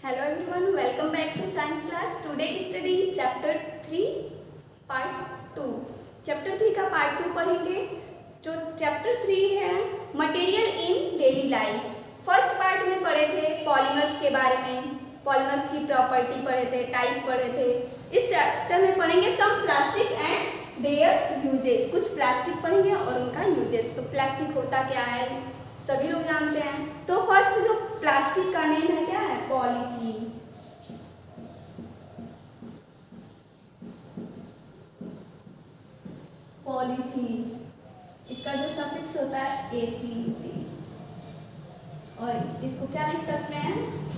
Hello everyone, welcome back to science class. Today study chapter 3 part 2. Chapter 3 का part 2 पढ़ेंगे. जो chapter 3 है material in daily life. First part में पढ़े थे पॉलीमर्स के बारे में, पॉलीमर्स की प्रॉपर्टी पढ़े थे, टाइप पढ़े थे. इस चैप्टर में पढ़ेंगे सम प्लास्टिक एंड देयर यूजेज. कुछ प्लास्टिक पढ़ेंगे और उनका यूजेज. तो प्लास्टिक होता क्या है सभी लोग जानते हैं. तो फर्स्ट जो प्लास्टिक का नेम है क्या है, पॉलीथीन. पॉलीथीन इसका जो सफिक्स होता है एथीन, और इसको क्या लिख सकते हैं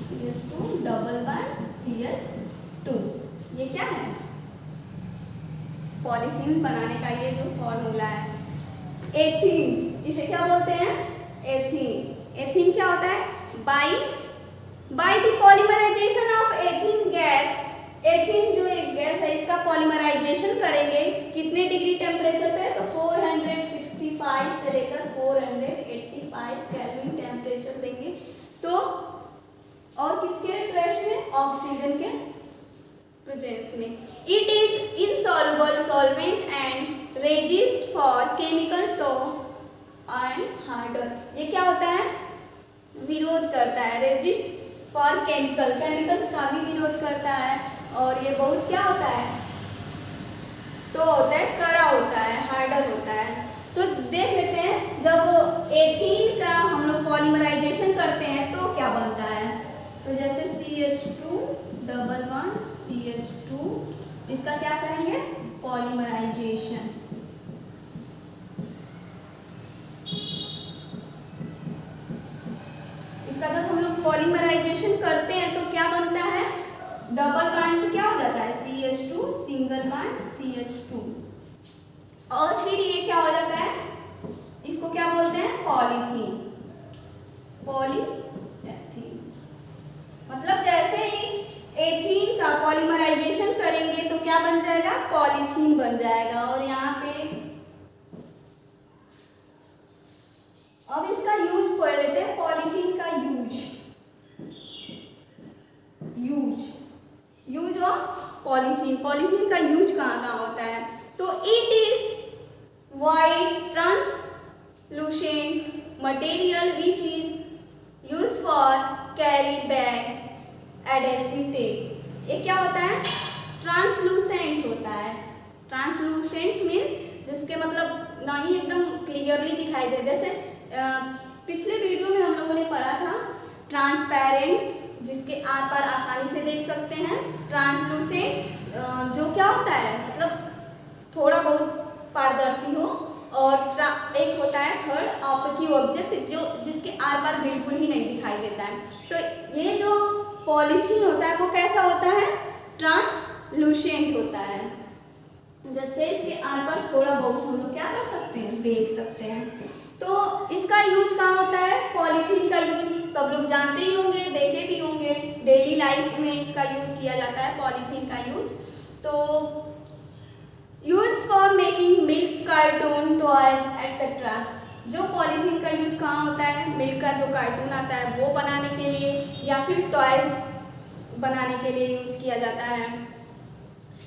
CH2 डबल बॉन्ड CH2. ये क्या है, पॉलीथीन बनाने का ये जो फॉर्मूला है. एथीन, इसे क्या बोलते हैं, एथीन. एथीन क्या होता है, by the polymerization of ethene gas. Ethene जो एक गैस है इसका पॉलीमराइजेशन करेंगे कितने डिग्री टेम्परेचर पे, तो 465 से लेकर 485 केल्विन टेम्परेचर देंगे. तो और किसके ट्रेस में, ऑक्सीजन के प्रेजेंस में. It is insoluble solvent and resist for chemical tough and harder. ये क्या होता है, विरोध करता है, रेजिस्ट फॉर केमिकल्स का भी विरोध करता है. और ये बहुत क्या होता है, तो होता है, कड़ा होता है, हार्डर होता है. तो देख लेते हैं जब एथीन का हम लोग पॉलीमराइजेशन करते हैं तो क्या बनता है. तो जैसे CH2 डबल बॉन्ड CH2, इसका क्या करेंगे, पॉलीमराइजेशन. इसका जब हम लोग पॉलीमराइजेशन करते हैं तो क्या बनता है, डबल बॉन्ड से क्या हो जाता है CH2 सिंगल बॉन्ड CH2. और फिर ये क्या हो जाता है, इसको क्या बोलते हैं, पॉलीथीन. पॉलीएथीन मतलब जैसे ही एथीन का पॉलीमराइजेशन करेंगे तो क्या बन जाएगा, पॉलीथीन बन जाएगा. और यहाँ पे अब इसका यूज पढ़ लेते हैं, पॉलीथीन का यूज ऑफ पॉलीथीन. पॉलीथीन का यूज कहाँ होता है, तो it is white translucent material which is use for carry bags adhesive tape. ये क्या होता है, ट्रांसलूसेंट होता है. ट्रांसलूसेंट मीन्स जिसके मतलब ना ही एकदम क्लियरली दिखाई दे. जैसे पिछले वीडियो में हम लोगों ने पढ़ा था ट्रांसपेरेंट, जिसके आर पार आसानी से देख सकते हैं. ट्रांसलूसेंट जो क्या होता है, मतलब थोड़ा बहुत पारदर्शी हो. और एक होता है थर्ड ऑपरेटिव ऑब्जेक्ट, जो जिसके आर पार बिल्कुल ही नहीं दिखाई देता है. तो ये जो पॉलीथीन होता है वो कैसा होता है, ट्रांसलूसेंट होता है. जैसे इसके आर पार थोड़ा बहुत हम लोग क्या कर सकते हैं, देख सकते हैं. तो इसका यूज कहाँ होता है, पॉलीथीन का यूज सब लोग जानते ही होंगे, देखे भी होंगे. डेली लाइफ में इसका यूज किया जाता है, पॉलीथीन का यूज. तो use for making milk cartoon toys etcetera. जो पॉलीथीन का यूज कहाँ होता है, मिल्क का जो कार्टून आता है वो बनाने के लिए, या फिर टॉयज बनाने के लिए यूज किया जाता है.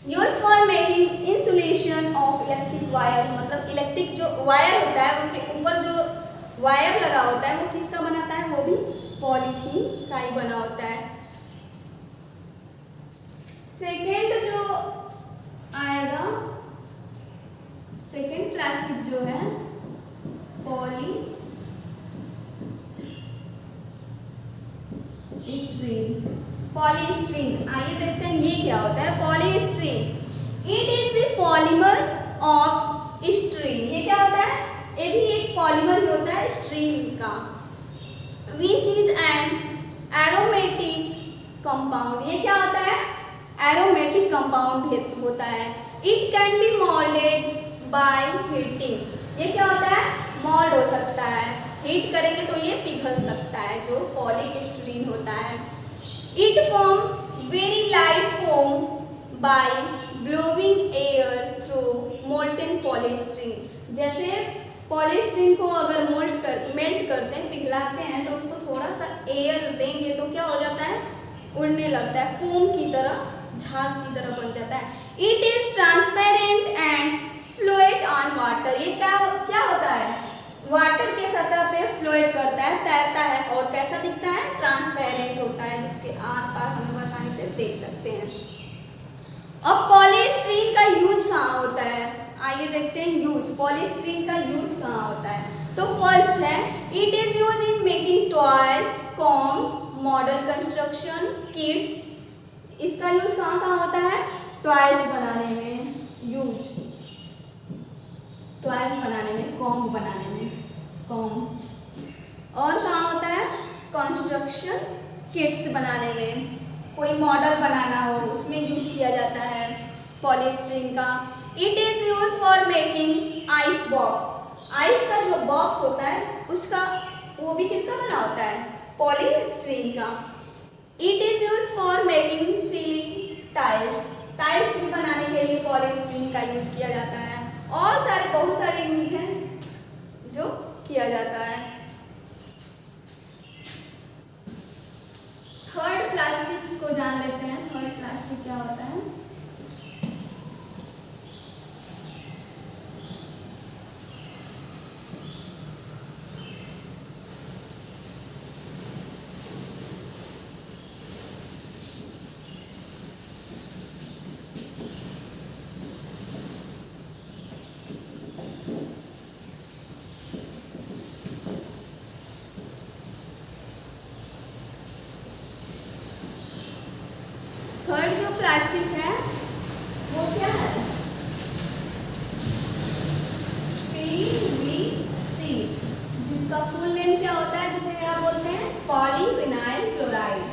Use for making insulation of electric wire. मतलब इलेक्ट्रिक जो वायर होता है उसके ऊपर जो वायर लगा होता है वो किसका बनाता है, वो भी पॉलीथीन का ही बना होता है. सेकेंड जो आएगा, सेकेंड प्लास्टिक जो है पॉलीस्टीरीन. पॉलीस्टीरीन आइए देखते हैं ये क्या होता है, polystyrene. It is the polymer of styrene. ये क्या होता है, ये भी एक पॉलीमर ही होता है स्टीरीन का. Which is an aromatic compound. ये क्या होता है, एरोमेटिक कंपाउंड होता है. It can be moulded by heating. ये क्या होता है, मोल्ड हो सकता है, हीट करेंगे तो ये पिघल सकता है, जो पॉलीस्टीरीन होता है. It form very light foam by blowing air through molten polystyrene. जैसे पॉलीस्टीरीन को अगर मेल्ट करते हैं, पिघलाते हैं, तो उसको थोड़ा सा एयर देंगे तो क्या हो जाता है, उड़ने लगता है, फोम की तरह, झाग की तरह बन जाता है। It is transparent and float on water. ये क्या होता है? वाटर के सतह पे फ्लोट करता है, तैरता है और कैसा दिखता है? ट्रांसपेरेंट होता है, जिसके आर पार हम लोग आसानी से देख सकते हैं। अब पॉलीस्टीरीन का यूज कहाँ होता है? आइए देखते हैं यूज। पॉलीस्टीरीन का यूज कहाँ होता है? तो फर्स्ट है, it is use in making toys, comb, model construction kits. इसका यूज कहाँ कहाँ होता है? टॉयज बनाने में यूज, टॉयज बनाने में, कॉम बनाने में, कॉम। और कहाँ होता है? कंस्ट्रक्शन किट्स बनाने में, कोई मॉडल बनाना हो उसमें यूज किया जाता है पॉलीस्टीरीन का। It is use for making ice box. Ice का जो बॉक्स होता है उसका, वो भी किसका बना होता है? पॉलीस्टीरीन का। It is use for making ceiling tiles. Tiles भी बनाने के लिए पॉलीस्टीरीन का यूज किया जाता है। और बहुत सारे यूज हैं जो किया जाता है। थर्ड प्लास्टिक को जान लेते हैं। थर्ड प्लास्टिक क्या होता है? थर्ड जो प्लास्टिक है वो क्या है? पीवीसी, जिसका फुल नेम क्या होता है? जिसे क्या बोलते हैं? Polyvinyl chloride.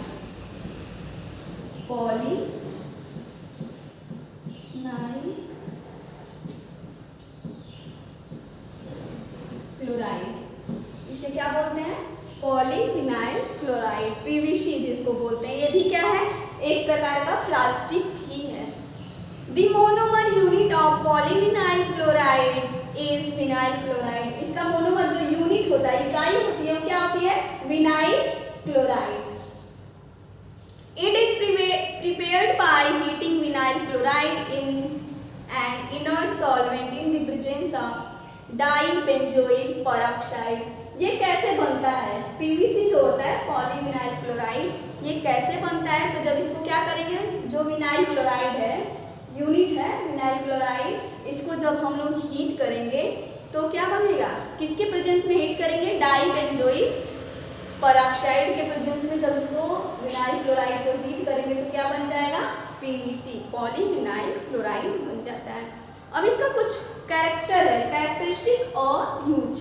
पॉलीविनाइल क्लोराइड, इसे क्या बोलते हैं? पॉलीविनाइल क्लोराइड, पीवीसी जिसको बोलते हैं। ये भी क्या है? एक प्रकार का प्लास्टिक ही है। The monomer unit of polyvinyl chloride is vinyl chloride. इसका मोनोमर जो यूनिट होता है, इकाई होती है, वो क्या होती है? Vinyl chloride. It is prepared by heating vinyl chloride in an inert solvent in the presence of dibenzoyl peroxide। ये कैसे बनता है? पीवीसी जो होता है, पॉलीविनाइल क्लोराइड, ये कैसे बनता है? तो जब इसको क्या करेंगे, जो विनाइल क्लोराइड है, यूनिट है विनाइल क्लोराइड, इसको जब हम लोग हीट करेंगे तो क्या बनेगा? किसके प्रेजेंस में हीट करेंगे? डाइबेंजोइल पेरोक्साइड के प्रेजेंस में जब इसको विनाइल क्लोराइड को हीट करेंगे तो क्या बन जाएगा? पीवीसी, पॉलीविनाइल क्लोराइड बन जाता है। अब इसका कुछ कैरेक्टर है, कैरेक्टरिस्टिक और यूज।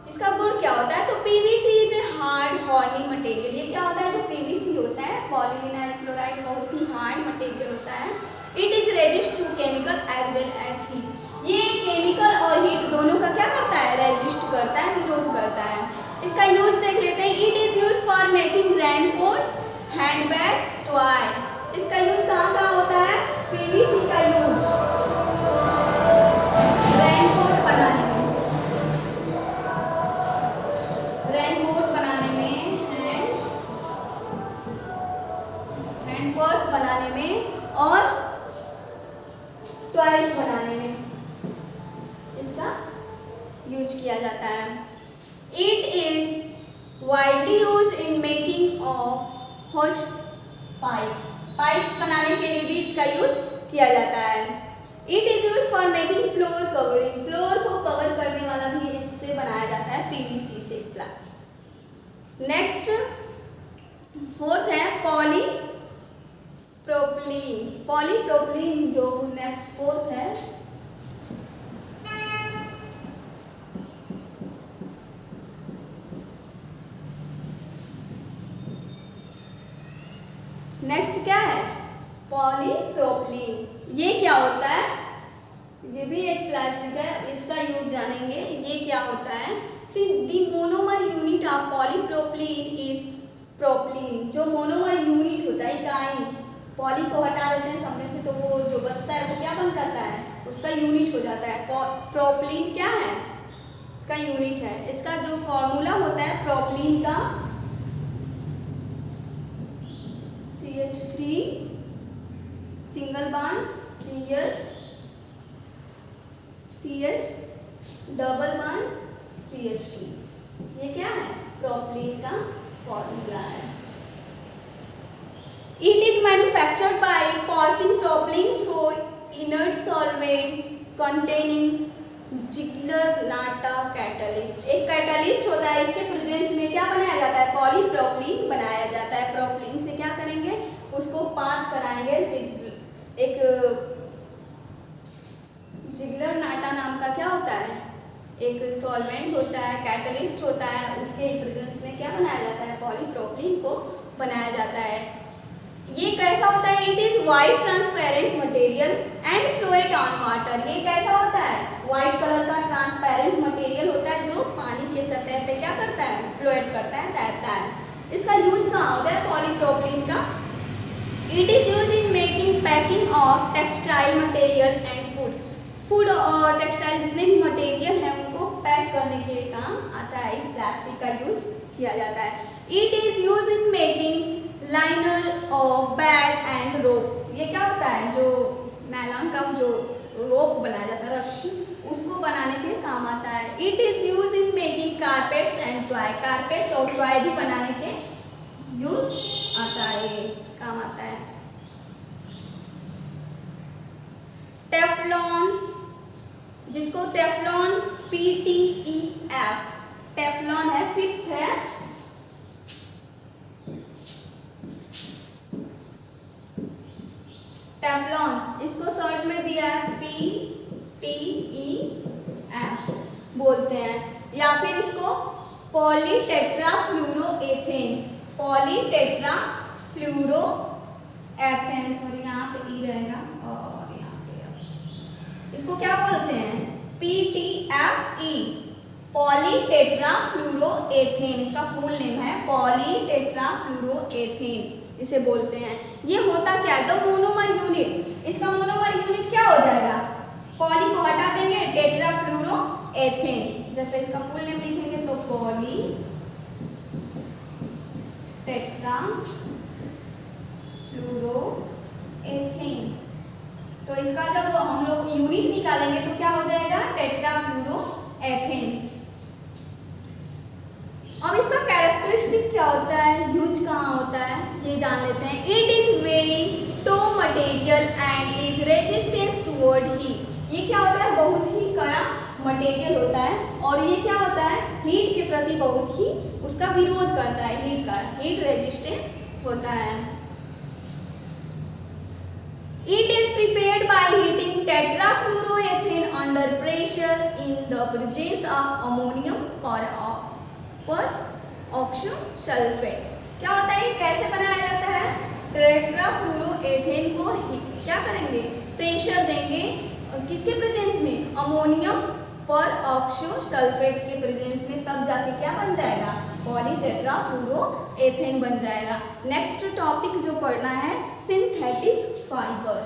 इसका गुण क्या होता है? तो PVC is a hard horny material. ये क्या होता है? जो पीवीसी होता है, पॉलीविनाइल क्लोराइड, बहुत ही हार्ड मटेरियल होता है। It is resist to chemical as well as heat. ये केमिकल और हीट दोनों का क्या करता है? रेजिस्ट करता है, विरोध करता है। इसका यूज देख लेते हैं। It is use for making raincoats, handbags, toy. इसका यूज कहाँ कहाँ होता है? पीवीसी का यूज रेनकोट बनाने में, रेनकोट बनाने में, हैंड पर्स बनाने में और टॉयज बनाने में इसका यूज किया जाता है। It is widely use in making of होस पाइप। पाइप्स बनाने के लिए भी इसका यूज किया जाता है। It is use for making floor covering. Floor को कवर करने वाला भी इससे बनाया जाता है, पीवीसी से। नेक्स्ट फोर्थ है पॉलीप्रोपिलीन। पॉलीप्रोपिलीन जो नेक्स्ट फोर्थ है, नेक्स्ट क्या है? पॉलीप्रोपिलीन। ये क्या होता है? ये भी एक प्लास्टिक है, इसका यूज जानेंगे। ये क्या होता है? The monomer unit of polypropylene is propylene. जो मोनोमर यूनिट होता है, इकाई, पॉली को हटा देते हैं सब में से तो वो जो बचता है वो क्या बन जाता है? उसका यूनिट हो जाता है। प्रोपिलीन क्या है? इसका यूनिट है। इसका जो फॉर्मूला होता है प्रोपिलीन का, bond CH double bond CH2। ये क्या है? प्रोपलीन का फॉर्मूला है। It is manufactured by passing propylene through inert solvent containing Ziegler Natta catalyst. एक कैटलिस्ट होता है, इसके प्रेजेंस में क्या बनाया जाता है? पॉलीप्रोपलीन बनाया जाता है। प्रोपलीन से क्या करेंगे? उसको पास कराएंगे एक जिगलर-नाटा नाम का क्या होता है? एक सॉल्वेंट होता है, कैटलिस्ट होता है, उसके प्रेजेंस में क्या बनाया जाता है? पॉलीप्रोपलीन को बनाया जाता है। ये कैसा होता है? It is white transparent material and float on water. ये कैसा होता है? वाइट कलर का ट्रांसपेरेंट मटेरियल होता है जो पानी के सतह पे क्या करता है? फ्लोएट करता है, तैरता है। इसका यूज कहाँ होता है पॉलीप्रोपलीन का? It is use in making packing of textile material and food और टेक्सटाइल जितने भी मटेरियल हैं उनको पैक करने के काम आता है। इस प्लास्टिक का यूज किया जाता है। It is use in making liner of bag and ropes. ये क्या होता है? जो नायलॉन का जो रोप बनाया जाता है, रस्सी, उसको बनाने के काम आता है। It is use in making carpets and toy. Carpets और टॉय भी बनाने के यूज आता है, ये काम आता है। टेफ्लॉन, जिसको टेफ्लॉन PTEF, टेफ्लॉन है, फिफ्थ है। टेफ्लॉन, इसको शॉर्ट में दिया है PTEF बोलते हैं, या फिर इसको पॉलीटेट्राफ्लूरोएथेन, पॉलीटेट्राफ्लूरोएथेन, सॉरी यहाँ पे ई रहेगा और यहाँ पे इसको क्या बोलते हैं? PTFE, पॉलीटेट्राफ्लूरोएथेन। इसका फुल नेम है पॉलीटेट्राफ्लूरोएथेन, इसे बोलते हैं। ये होता क्या है? The monomer unit. इसका मोनोमर यूनिट क्या हो जाएगा? पॉली को हटा देंगे, टेट्राफ्लूरोएथेन। जैसे इसका फुल नेम लिखेंगे तो पॉलीटेट्राफ्लूरोएथेन। तो इसका जब हम लोग यूनिट निकालेंगे तो क्या हो जाएगा? टेट्राफ्लूरोएथेन। अब इसका कैरेक्टरिस्टिक क्या होता है, यूज कहाँ होता है, ये जान लेते हैं। It is very tough material and is resistance toward heat. ये क्या होता है? बहुत ही कड़ा मटेरियल होता है और ये क्या होता है? हीट के प्रति बहुत ही उसका विरोध करता है, हीट का, हीट रेजिस्टेंस होता है। It is prepared by heating tetrafluoroethane under pressure in the presence of ammonium peroxosulfate। क्या होता है? ये कैसे बनाया जाता है? टेट्राफ्लूरोएथेन को क्या करेंगे? प्रेशर देंगे, किसके प्रेजेंस में? अमोनियम पेरोक्सोसल्फेट के प्रेजेंस में, तब जाके क्या बन जाएगा? पॉलीटेट्राफ्लूरोएथेन बन जाएगा। नेक्स्ट टॉपिक जो पढ़ना है सिंथेटिक फाइबर।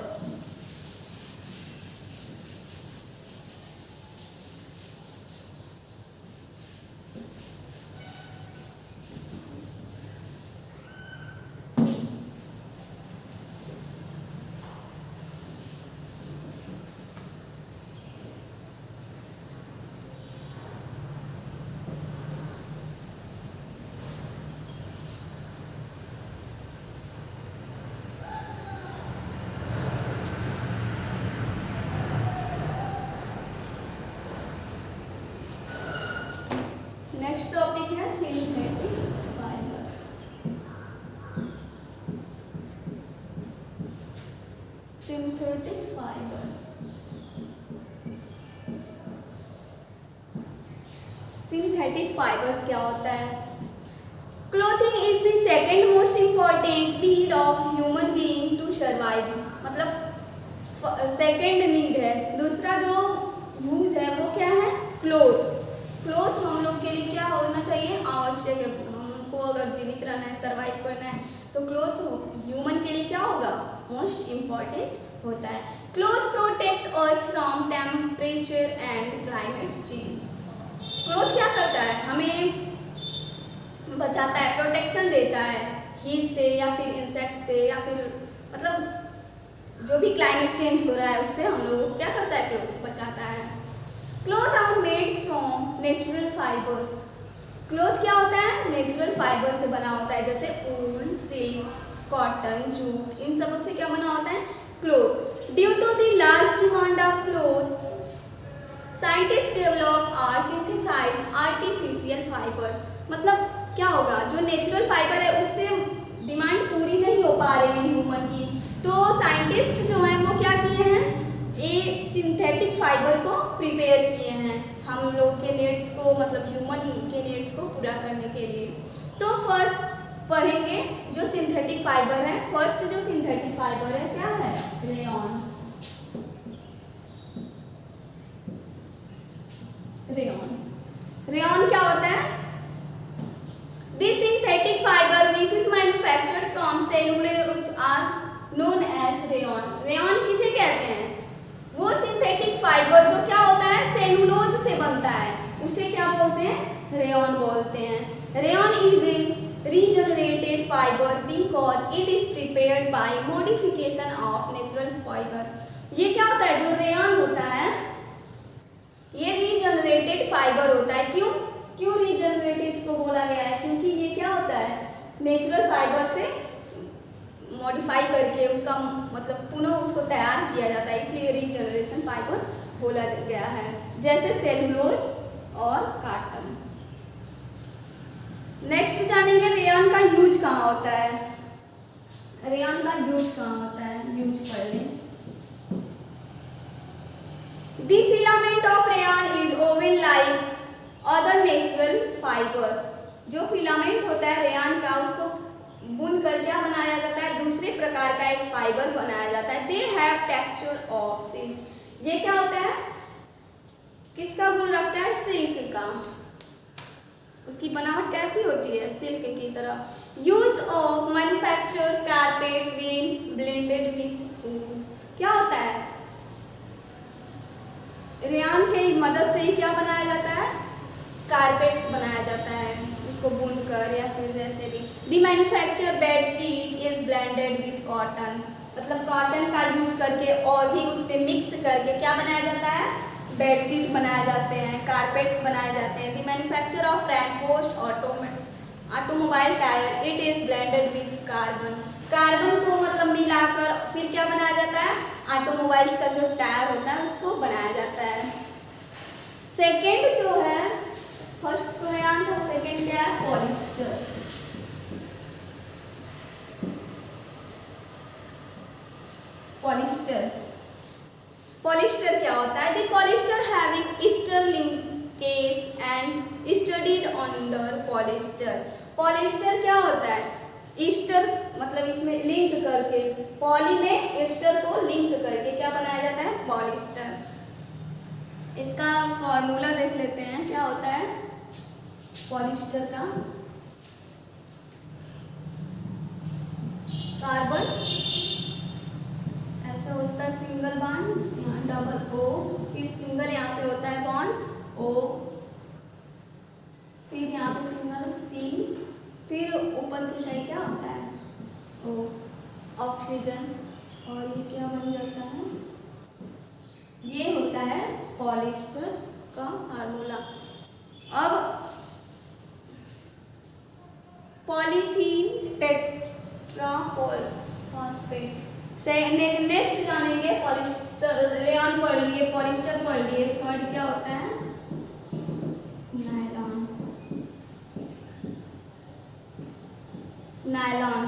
नेक्स्ट टॉपिक है synthetic fibre. Synthetic fibres. Synthetic fibres क्या होता है? Clothing is the second most important need of human being to survive. मतलब सेकेंड नीड है, दूसरा जो यूज है वो क्या है? क्लोथ। क्लोथ हम लोग के लिए क्या होना चाहिए? आवश्यक है। हमको अगर जीवित रहना है, सर्वाइव करना है, तो क्लोथ ह्यूमन के लिए क्या होगा? मोस्ट इम्पॉर्टेंट होता है। Cloth protect us from temperature and climate change. Cloth क्या करता है? हमें बचाता है, प्रोटेक्शन देता है हीट से या फिर इंसेक्ट से, या फिर मतलब जो भी क्लाइमेट चेंज हो रहा है उससे हम लोग को क्या करता है, क्लोथ बचाता है। Cloth are made from natural fibre. Cloth क्या होता है, नेचुरल फाइबर से बना होता है, जैसे ऊल, सिल्क, कॉटन, जूट, इन सबों से क्या बना होता है, cloth. Due to the large demand of cloth, scientist develop और सिंथेसाइज आर्टिफिशियल फाइबर। मतलब क्या होगा, जो नेचुरल फाइबर है उससे डिमांड पूरी नहीं हो पा रही है ह्यूमन की, तो साइंटिस्ट जो हैं वो क्या किए हैं, ये सिंथेटिक फाइबर को प्रिपेयर किए हैं हम लोग के नीड्स को, मतलब ह्यूमन के नीड्स को पूरा करने के लिए। तो फर्स्ट पढ़ेंगे जो सिंथेटिक फाइबर है। फर्स्ट जो सिंथेटिक फाइबर है क्या है, रेयॉन। रेयॉन क्या होता है, this synthetic fibre which is manufactured from cellulose are known as rayon. Rayon किसे कहते हैं, वो सिंथेटिक फाइबर जो क्या होता है, सेलुलोज से बनता है, उसे क्या बोलते हैं, रेयॉन बोलते हैं। Rayon is a regenerated fibre because it is prepared by modification of natural fibre. ये क्या होता है, जो रेयॉन होता है ये रीजनरेटेड फाइबर होता है। क्यों रीजनरेटेड इसको बोला गया है, क्योंकि ये क्या होता है, नेचुरल फाइबर से मॉडिफाई करके उसका मतलब पुनः उसको तैयार किया जाता है, इसलिए रीजनरेशन फाइबर बोला गया है, जैसे सेलुलोज और कॉटन। नेक्स्ट जानेंगे रेयॉन का यूज कहाँ होता है। रेयॉन का यूज कहाँ होता है, यूज पढ़ लें। The filament of rayon is woven like other natural fiber। जो फिलामेंट होता है रेयॉन का उसको बुन कर क्या बनाया जाता है, दूसरे प्रकार का एक फाइबर बनाया जाता है। They have texture of silk। ये क्या होता है, किसका गुण रखता है, सिल्क का। उसकी बनावट कैसी होती है, सिल्क की तरह। Use of manufacture carpet wheel blended with wool. क्या होता है, रेयॉन की मदद से ही क्या बनाया जाता है, कारपेट्स बनाया जाता है, उसको बुनकर या फिर जैसे भी। The manufacture bedsheet is blended with cotton. मतलब कॉटन का यूज करके और भी उस पर मिक्स करके क्या बनाया जाता है, बेडशीट बनाए जाते हैं, कारपेट्स बनाए जाते हैं। The manufacture of reinforced automobile tyre it is blended with carbon. Carbon को मतलब मिलाकर फिर क्या बनाया जाता है, ऑटोमोबाइल्स का जो टायर होता है उसको बनाया जाता है। सेकेंड जो है, फर्स्ट रेयॉन था, सेकेंड क्या है, पॉलिस्टर। पॉलिस्टर क्या होता है, the polyester having Easter linkage and studied under polyester. Polyester क्या होता है, ईस्टर मतलब इसमें लिंक करके, पॉली में ईस्टर को लिंक करके क्या बनाया जाता है, पॉलिस्टर। इसका फॉर्मूला देख लेते हैं क्या होता है पॉलिस्टर का। कार्बन ऐसा होता है सिंगल बॉन्ड, यहाँ डबल ओ, फिर सिंगल यहाँ पे होता है बॉन्ड ओ, फिर यहाँ पे सिंगल सी, फिर ऊपर की साइड क्या होता है ओ, ऑक्सीजन, और ये क्या बन जाता है, ये होता है पॉलिस्टर का फार्मूला। अब पॉलीथीन टेट्राफॉस्फेट से नेक्स्ट जानेंगे। पॉलिस्टर रेयॉन पढ़ लिए, पॉलिस्टर पढ़ लिए, थर्ड क्या होता है, नायलॉन।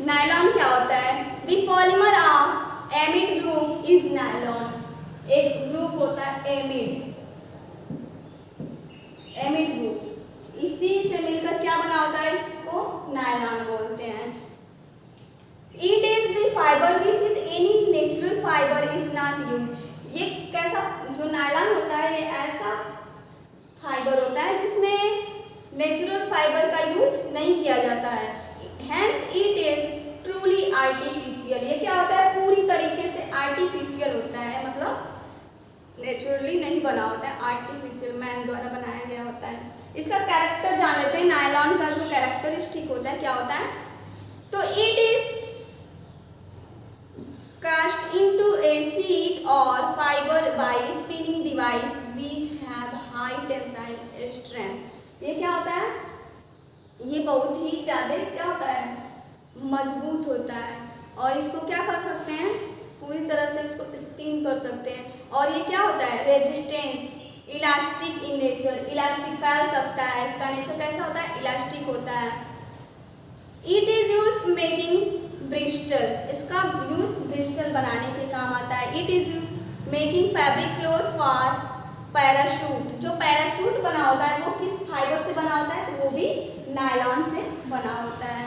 नायलॉन क्या होता है, the polymer of एमिड group is nylon. एक ग्रुप होता है एमिड ग्रुप, इसी से मिलकर क्या बना होता है, इसको नायलॉन बोलते हैं। It is the fibre which is any natural fibre is not use. ये कैसा, जो नायलॉन होता है ये ऐसा फाइबर होता है जिसमें नेचुरल फाइबर का यूज नहीं किया जाता है। Hence it is truly artificial. ये क्या होता है, पूरी तरीके से आर्टिफिशियल होता है, मतलब नेचुरली नहीं बना होता है, आर्टिफिशियल मैन द्वारा बनाया गया होता है। इसका कैरेक्टर जान लेते हैं। नायलॉन का जो कैरेक्टरिस्टिक होता है क्या होता है, तो it is cast into a sheet or fiber by spinning device which have high tensile strength। ये क्या होता है, ये बहुत ही ज़्यादा क्या होता है, मजबूत होता है और इसको क्या कर सकते हैं, पूरी तरह से इसको स्पिन कर सकते हैं। और ये क्या होता है, resistance, elastic in nature, elastic फैल सकता है, इसका नेचर कैसा होता है, इलास्टिक होता है। It is use making Bristol, इसका यूज ब्रिस्टल बनाने के काम आता है। It is making fabric cloth for parachute, जो पैराशूट बना होता है वो किस फाइबर से बना होता है, तो वो भी नायलॉन से बना होता है।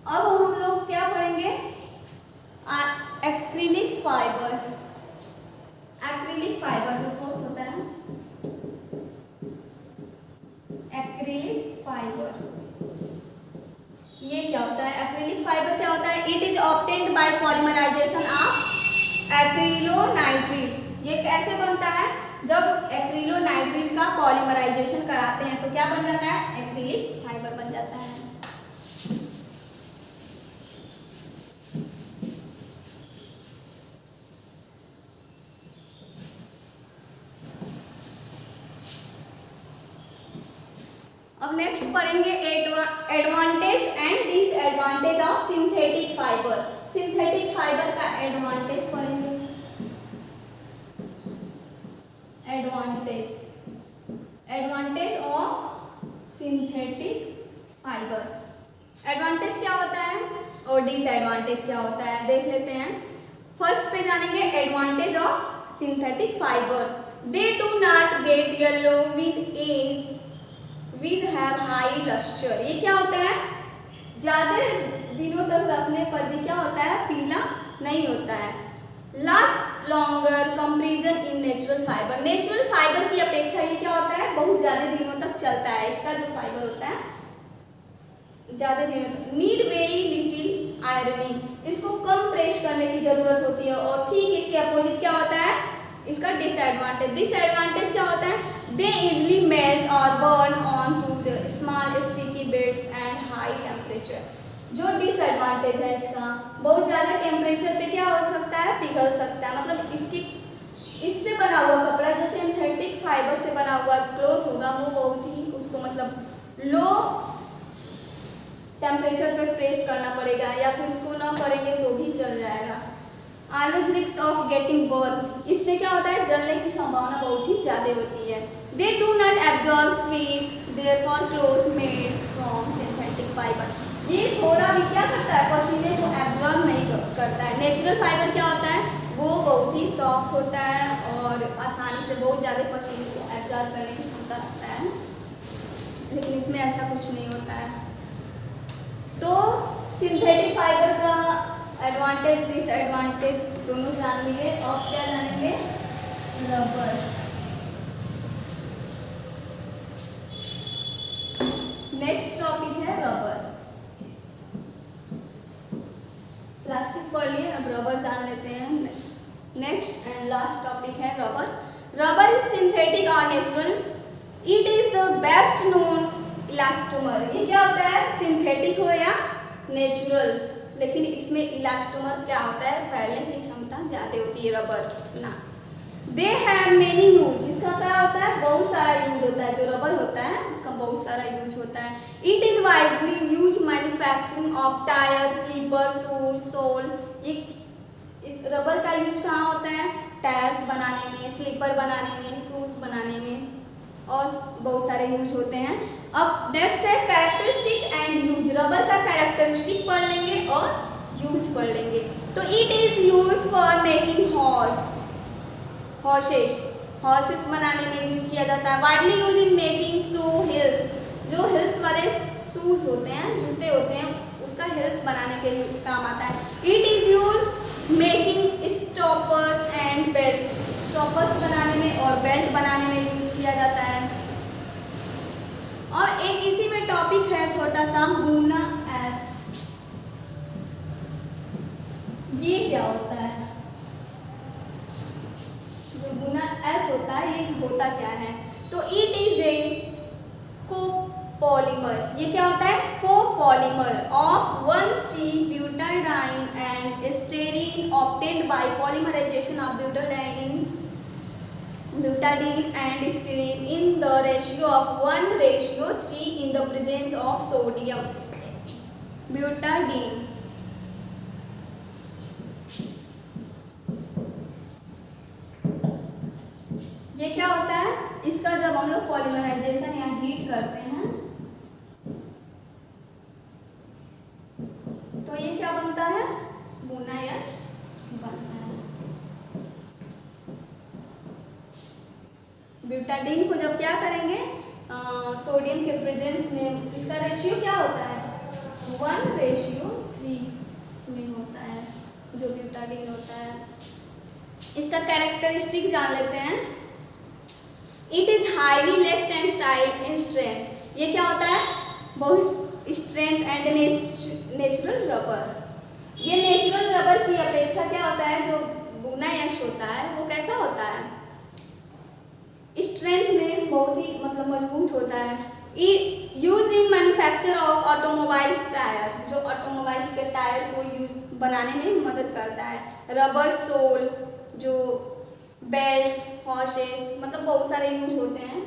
अब हम लोग क्या पढ़ेंगे, एक्रिलिक फाइबर। एक्रिलिक फाइबर जो फोर्थ होता है, एक्रिलिक फाइबर, ये क्या होता है, एक्रिलिक फाइबर क्या होता है, it is obtained by polymerization of acrylonitrile. ये कैसे बनता है, जब एक्रिलोनाइट्रिल का पॉलीमराइजेशन कराते हैं तो क्या बन जाता है, एक्रिलिक फाइबर बन जाता है। अब नेक्स्ट पढ़ेंगे advantage and disadvantage of synthetic fibre. Synthetic fibre का एडवांटेज पढ़ेंगे, advantage of synthetic fibre. Advantage क्या होता है और डिसएडवांटेज क्या होता है, देख लेते हैं। फर्स्ट पे जानेंगे advantage of synthetic fibre. They do not get yellow with age with have high lustre. ये क्या होता है, ज़्यादा दिनों तक रखने पर भी क्या होता है, पीला नहीं होता है। Last longer comparison in natural fibre, natural fibre की अपेक्षा ये क्या होता है, बहुत ज़्यादा दिनों तक चलता है। इसका जो फाइबर होता है ज़्यादा दिनों तक। नीड वेरी लिटिल आयरनिंग, इसको कम प्रेस करने की ज़रूरत होती है। और ठीक इसके अपोजिट क्या होता है, इसका डिसएडवांटेज। डिसएडवांटेज क्या होता है, दे इजली मेल्ट और burn on to the small sticky bits and high temperature. जो डिसएडवांटेज है इसका, बहुत ज़्यादा टेम्परेचर पे क्या हो सकता है, पिघल सकता है। मतलब इससे बना हुआ कपड़ा, जो सिंथेटिक फाइबर से बना हुआ क्लॉथ होगा, वो बहुत ही उसको मतलब लो टेम्परेचर पे प्रेस करना पड़ेगा, या फिर उसको ना करेंगे तो भी चल जाएगा। Always risk of getting burn, इससे क्या होता है, जलने की संभावना बहुत ही ज़्यादा होती है। दे do not absorb sweet therefore cloth made from synthetic fibre, ये थोड़ा भी क्या करता है, पसीने को एब्जॉर्ब नहीं करता है। नेचुरल फाइबर क्या होता है, वो बहुत ही सॉफ्ट होता है और आसानी से बहुत ज़्यादा पसीने को एब्जॉर्ब करने की क्षमता रखता है, लेकिन इसमें ऐसा कुछ नहीं होता है। तो सिंथेटिक फाइबर का एडवांटेज डिसएडवांटेज दोनों जान लिए। और क्या जानेंगे, रबर। नेक्स्ट टॉपिक है रबर। प्लास्टिक पढ़ लिए, अब रबर जान लेते हैं। नेक्स्ट एंड लास्ट टॉपिक है रबर। रबर इज सिंथेटिक और natural, it is the best known elastomer. ये क्या होता है, सिंथेटिक हो या नेचुरल, लेकिन इसमें इलास्टोमर क्या होता है, फैलने की क्षमता ज़्यादा होती है रबर ना। दे हैव मेनी यूज, इसका क्या होता है, बहुत सारा यूज होता है। जो रबर होता है उसका बहुत सारा यूज होता है। It is widely use manufacturing of tyre, slipper, shoes, sole. ये इस रबर का यूज कहाँ होता है, टायर्स बनाने में, स्लीपर बनाने में, शूज बनाने में, और बहुत सारे यूज होते हैं। अब नेक्स्ट है कैरेक्टरिस्टिक एंड यूज। रबर का कैरेक्टरिस्टिक पढ़ लेंगे और यूज पढ़ लेंगे। तो it is use for making horses बनाने में यूज किया जाता है। Widely use in making shoe hills, जो हिल्स वाले शूज होते हैं, जूते होते हैं, उसका हिल्स बनाने के काम आता है। It is use making stoppers and belt, stoppers बनाने में और बेल्ट बनाने में यूज किया जाता है। और एक इसी में टॉपिक है छोटा सा, गुना एस। ये क्या होता है, जो गुना एस होता है, ये होता क्या है, तो इट इज ए कोपॉलीमर, ये क्या होता है? Copolymer of 1,3-butadiene and styrene obtained by polymerization of butadiene and styrene in the ratio of 1:3 in the presence of sodium butadiene. ये क्या होता है? इसका जब हम लोग पॉलीमराइजेशन या हीट करते हैं तो ये क्या बनता है? बूना यश बनता है। ब्यूटाडीन को जब क्या करेंगे, सोडियम के प्रेजेंस में, इसका रेशियो क्या होता है? 1:3 में होता है जो ब्यूटाडीन होता है। इसका कैरेक्टरिस्टिक जान लेते हैं। It is highly less tensile in strength, ये क्या होता है? बहुत स्ट्रेंथ एंड नेचुरल रबर। ये नेचुरल रबर की अपेक्षा क्या होता है? जो बूना यश होता है वो कैसा होता है? स्ट्रेंथ में बहुत ही मतलब मजबूत होता है। Use in manufacture of automobiles tyre, जो ऑटोमोबाइल्स के टायर को यूज बनाने में मदद करता है। रबर सोल, जो बेल्ट, हॉर्सेस, मतलब बहुत सारे यूज होते हैं